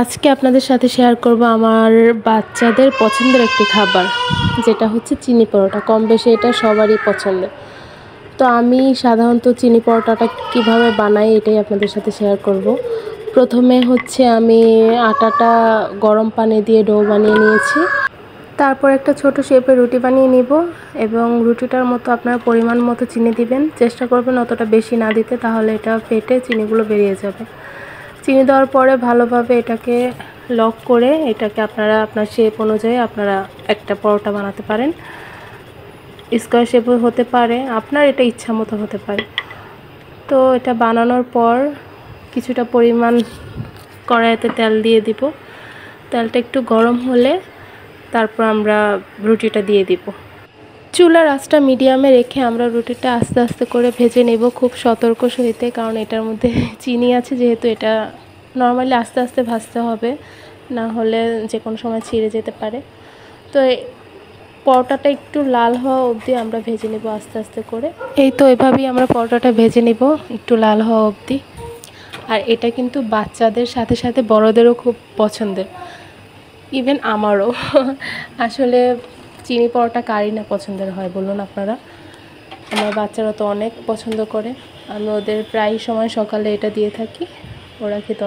আজকে আপনাদের সাথে শেয়ার করব আমার বাচ্চাদের পছন্দের একটি খাবার, যেটা হচ্ছে চিনি পরোটা। কম বেশি এটা সবারই পছন্দের। তো আমি সাধারণত চিনি পরোটাটা কীভাবে বানাই এটাই আপনাদের সাথে শেয়ার করব। প্রথমে হচ্ছে আমি আটাটা গরম পানি দিয়ে ডো বানিয়ে নিয়েছি। তারপর একটা ছোট শেপের রুটি বানিয়ে নিব এবং রুটিটার মতো আপনারা পরিমাণ মতো চিনি দিবেন। চেষ্টা করবেন অতটা বেশি না দিতে, তাহলে এটা ফেটে চিনিগুলো বেরিয়ে যাবে। চিনি দেওয়ার পরে ভালোভাবে এটাকে লক করে এটাকে আপনারা আপনার শেপ অনুযায়ী আপনারা একটা পরোটা বানাতে পারেন। স্কোয়ার শেপও হতে পারে, আপনার এটা ইচ্ছা মতো হতে পারে। তো এটা বানানোর পর কিছুটা পরিমাণ কড়াইতে তেল দিয়ে দিব। তেলটা একটু গরম হলে তারপর আমরা রুটিটা দিয়ে দিব। চুলার আঁচটা মিডিয়ামে রেখে আমরা রুটিটা আস্তে আস্তে করে ভেজে নেব, খুব সতর্ক সহিতে, কারণ এটার মধ্যে চিনি আছে যেহেতু এটা নর্মালি আস্তে আস্তে ভাজতে হবে, না হলে যে কোনো সময় ছিঁড়ে যেতে পারে। তো পরোটাটা একটু লাল হওয়া অবধি আমরা ভেজে নেব আস্তে আস্তে করে। এই তো এভাবেই আমরা পরোটাটা ভেজে নেব একটু লাল হওয়া অবধি। আর এটা কিন্তু বাচ্চাদের সাথে সাথে বড়দেরও খুব পছন্দের, ইভেন আমারও। আসলে চিনি পরোটা কারই না পছন্দের হয় বলুন আপনারা? আমার বাচ্চারা তো অনেক পছন্দ করে, আমি ওদের প্রায় সময় সকালে এটা দিয়ে থাকি, ওরা খেতে